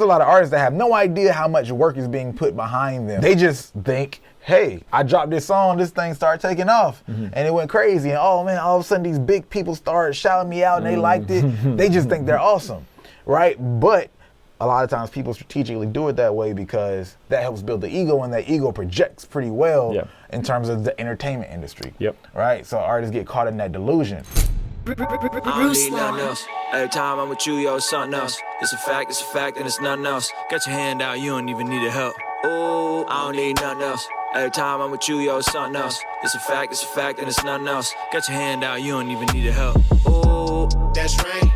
There's a lot of artists that have no idea how much work is being put behind them. They just think, hey, I dropped this song, this thing started taking off, and it went crazy. And oh man, all of a sudden these big people started shouting me out and they liked it. They just think they're awesome, right? But a lot of times people strategically do it that way because that helps build the ego, and that ego projects pretty well in terms of the entertainment industry, right? So artists get caught in that delusion. I don't need nothing else. Every time I'm with you, yo, it's something else. It's a fact, and it's nothing else. Got your hand out, you don't even need a help. Ooh, I don't need nothing else. Every time I'm with you, yo, it's something else. It's a fact, and it's nothing else. Got your hand out, you don't even need a help. Ooh, that's right.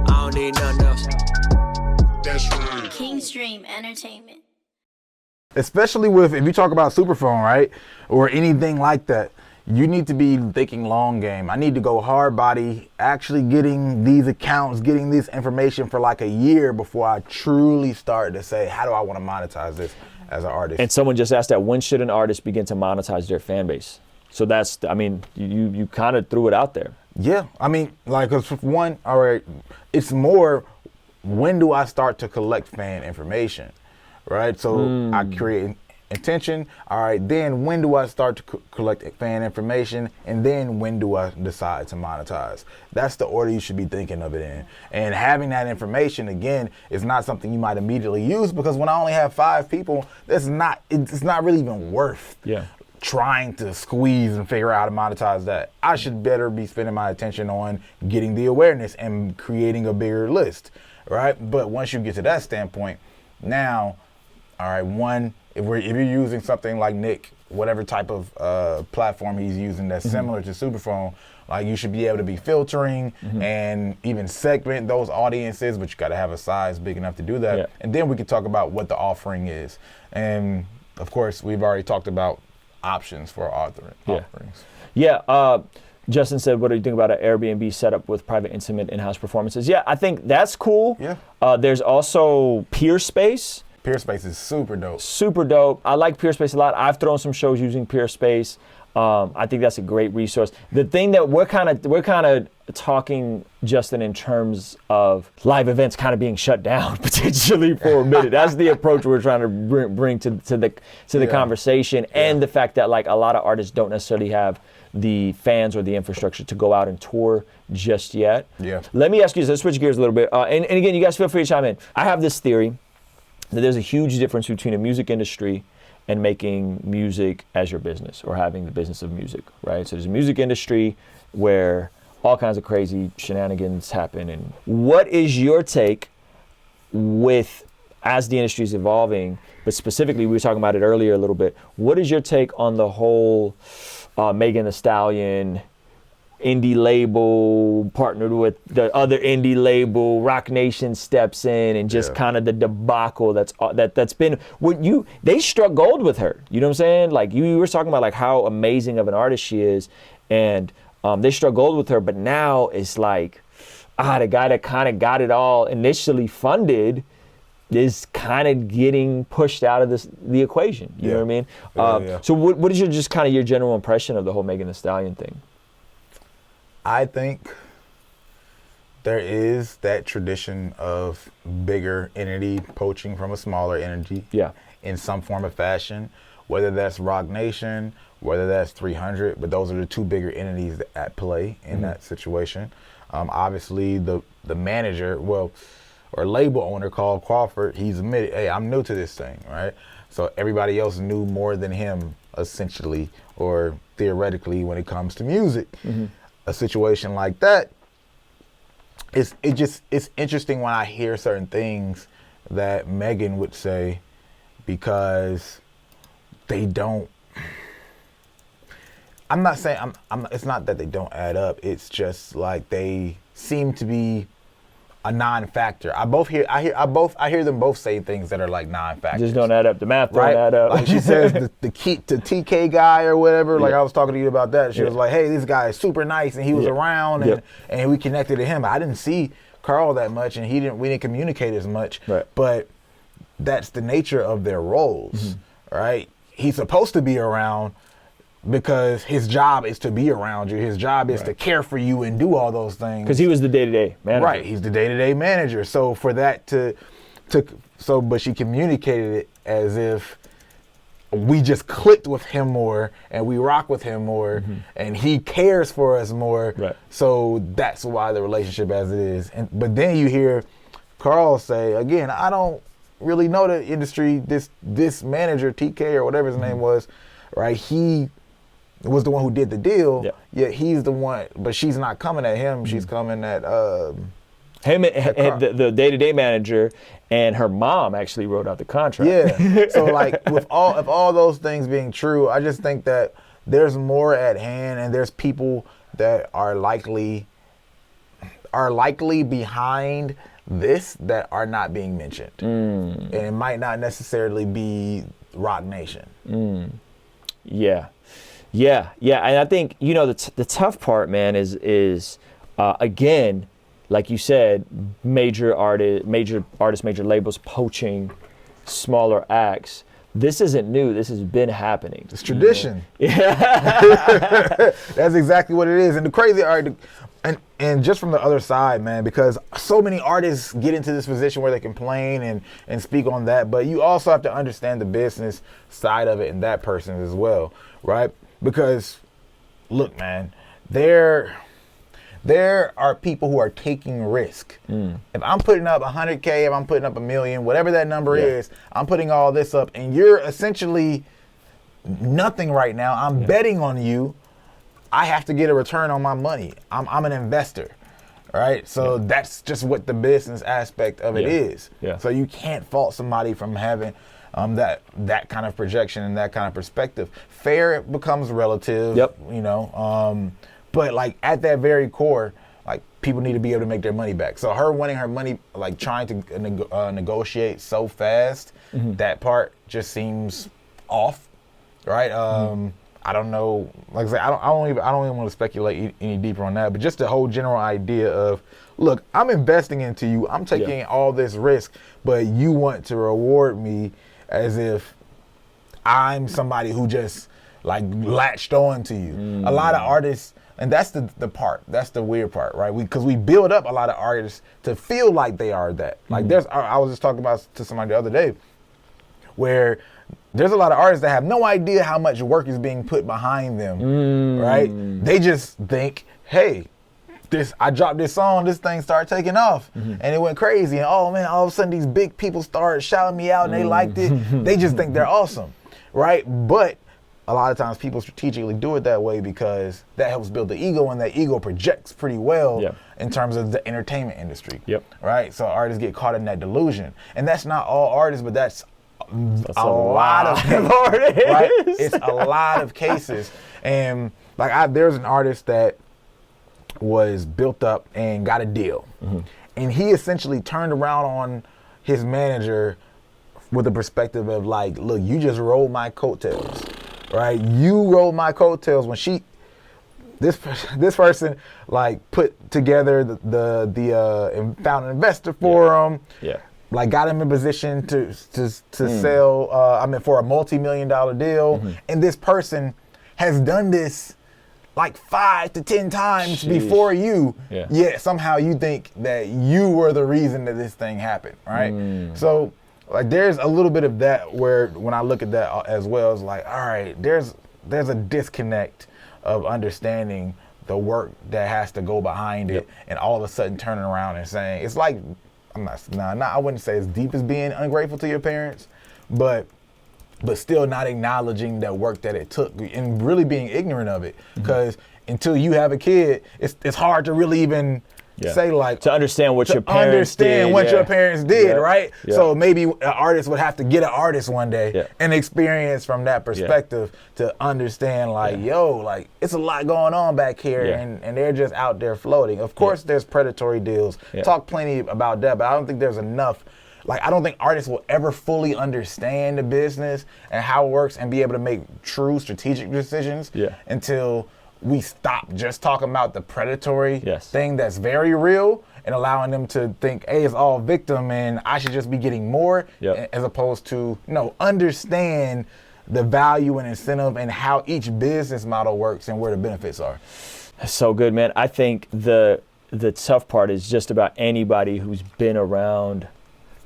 I don't need nothing else. That's right. King's Dream Entertainment. Especially if you talk about Superphone, right, or anything like that, you need to be thinking long game. I need to go hard body, actually getting these accounts, getting this information for like a year before I truly start to say, how do I want to monetize this as an artist? And someone just asked that, when should an artist begin to monetize their fan base? So that's, I mean, you kind of threw it out there. Yeah, I mean, like, cause one, all right, it's more, when do I start to collect fan information, right? So I create intention, all right, then when do I start to collect fan information, and then when do I decide to monetize? That's the order you should be thinking of it in. And having that information, again, is not something you might immediately use, because when I only have 5 people, it's not really even worth trying to squeeze and figure out how to monetize that. I should better be spending my attention on getting the awareness and creating a bigger list, right? But once you get to that standpoint, now, all right, if you're using something like Nick, whatever type of platform he's using that's similar to Superphone, like, you should be able to be filtering and even segment those audiences, but you got to have a size big enough to do that. Yeah. And then we can talk about what the offering is. And of course, we've already talked about options for offerings. Yeah. Justin said, what do you think about an Airbnb setup with private, intimate, in-house performances? Yeah, I think that's cool. Yeah. There's also Peerspace. Peerspace is super dope. Super dope. I like Peerspace a lot. I've thrown some shows using Peerspace. I think that's a great resource. The thing that we're kind of talking, Justin, in terms of live events kind of being shut down potentially for a minute. That's the approach we're trying to bring to the conversation, and the fact that, like, a lot of artists don't necessarily have the fans or the infrastructure to go out and tour just yet. Yeah. Let me ask you this. Let's switch gears a little bit. And again, you guys feel free to chime in. I have this theory that there's a huge difference between a music industry and making music as your business, or having the business of music, right? So there's a music industry where all kinds of crazy shenanigans happen. And what is your take with, as the industry is evolving, but specifically, we were talking about it earlier a little bit, what is your take on the whole Megan Thee Stallion indie label partnered with the other indie label, Rock Nation steps in, and just kind of the debacle that's been they struck gold with her. You know what I'm saying? Like, you were talking about, like, how amazing of an artist she is, and they struck gold with her, but now it's like, the guy that kind of got it all initially funded is kind of getting pushed out of the equation. You know what I mean? So what is your general impression of the whole Megan Thee Stallion thing? I think there is that tradition of bigger entity poaching from a smaller entity in some form of fashion, whether that's Rock Nation, whether that's 300, but those are the 2 bigger entities at play in that situation. Obviously, the manager, or label owner called Crawford, he's admitted, hey, I'm new to this thing, right? So everybody else knew more than him, essentially, or theoretically, when it comes to music. A situation like that, it's interesting when I hear certain things that Megan would say, because they don't. I'm not saying it's not that they don't add up. It's just like they seem to be a non-factor. I hear them both say things that are like non-factors. Just don't add up. The math don't add up. Like she says, the TK guy or whatever. Like I was talking to you about that. She was like, "Hey, this guy is super nice, and he was around, and we connected to him. I didn't see Carl that much, and we didn't communicate as much. Right. But that's the nature of their roles, right? He's supposed to be around, because his job is to be around you. His job is to care for you and do all those things. Because he was the day-to-day manager. Right, he's the day-to-day manager. So for that to but she communicated it as if we just clicked with him more and we rock with him more and he cares for us more. Right. So that's why the relationship as it is. But then you hear Carl say, again, I don't really know the industry, this manager, TK or whatever his name was, right? He was the one who did the deal. Yeah. Yet he's the one, but she's not coming at him. She's coming at him, the day-to-day manager, and her mom actually wrote out the contract. Yeah. So like if all those things being true, I just think that there's more at hand, and there's people that are likely behind this that are not being mentioned, and it might not necessarily be Rock Nation. Yeah, and I think the tough part, man, is again, like you said, major artists, major labels poaching smaller acts. This isn't new. This has been happening. It's tradition. Yeah. That's exactly what it is. And the crazy art, and just from the other side, man, because so many artists get into this position where they complain and speak on that, but you also have to understand the business side of it and that person as well, right? Because, look, man, there are people who are taking risk. If I'm putting up 100K, if I'm putting up $1 million, whatever that number is, I'm putting all this up, and you're essentially nothing right now. I'm betting on you. I have to get a return on my money. I'm an investor, right? So that's just what the business aspect of it is. Yeah. So you can't fault somebody from having that kind of projection and that kind of perspective. Fair becomes relative, but like at that very core, like people need to be able to make their money back. So her winning her money, like trying to negotiate so fast, that part just seems off, right? I don't know. Like I said, I don't even want to speculate any deeper on that. But just the whole general idea of, look, I'm investing into you. I'm taking all this risk, but you want to reward me as if I'm somebody who just like latched on to you. A lot of artists, and that's the part. That's the weird part, right? Because we build up a lot of artists to feel like they are that. Like I was just talking about to somebody the other day, where there's a lot of artists that have no idea how much work is being put behind them, right? They just think, hey, I dropped this song, this thing started taking off, and it went crazy. And oh man, all of a sudden these big people started shouting me out and they liked it. They just think they're awesome, right? But a lot of times people strategically do it that way because that helps build the ego, and that ego projects pretty well in terms of the entertainment industry, right? So artists get caught in that delusion. And that's not all artists, but that's a lot of artists, right? It's a lot of cases. And like there's an artist that was built up and got a deal, and he essentially turned around on his manager with the perspective of like, look, you just rolled my coattails, right? You rolled my coattails when this person like put together the found an investor for him. Like got him in position to sell, for a multi-million-dollar deal. And this person has done this like 5 to 10 times before you. Yet somehow you think that you were the reason that this thing happened, right? So like there's a little bit of that where when I look at that as well, it's like, all right, there's a disconnect of understanding the work that has to go behind it, and all of a sudden turning around and saying, it's like, I wouldn't say as deep as being ungrateful to your parents, but still not acknowledging the work that it took and really being ignorant of it. Because until you have a kid, it's hard to really even say like to understand what your parents did. Right? So maybe an artist would have to get an artist one day and experience from that perspective to understand like, yo, like it's a lot going on back here, and they're just out there floating. Of course there's predatory deals. Talk plenty about that, but I don't think there's enough. Like, I don't think artists will ever fully understand the business and how it works and be able to make true strategic decisions until we stop just talking about the predatory thing that's very real and allowing them to think, hey, it's all victim and I should just be getting more, as opposed to, understand the value and incentive and how each business model works and where the benefits are. That's so good, man. I think the tough part is just about anybody who's been around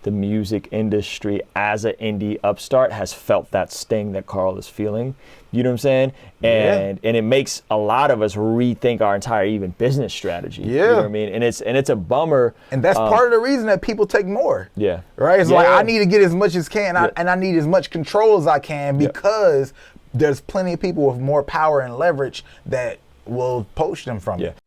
the music industry as an indie upstart has felt that sting that Carl is feeling. You know what I'm saying? And it makes a lot of us rethink our entire even business strategy. You know what I mean? And it's a bummer. And that's part of the reason that people take more. Yeah. Right? It's like I need to get as much as can and I need as much control as I can because there's plenty of people with more power and leverage that will poach them from it.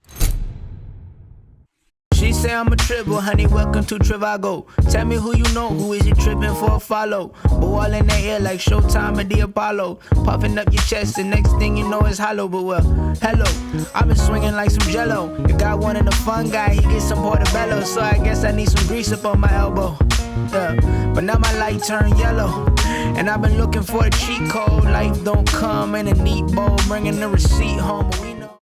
She say I'm a triple, honey, welcome to Trivago. Tell me who you know, who is you tripping for a follow? Ball in the air like Showtime at the Apollo. Puffing up your chest, the next thing you know is hollow. But well, hello, I've been swinging like some jello. The guy wanted a fun guy, he gets some portobello. So I guess I need some grease up on my elbow. Yeah, but now my light turned yellow. And I've been looking for a cheat code. Life don't come in a neat bowl, bringing the receipt home. But we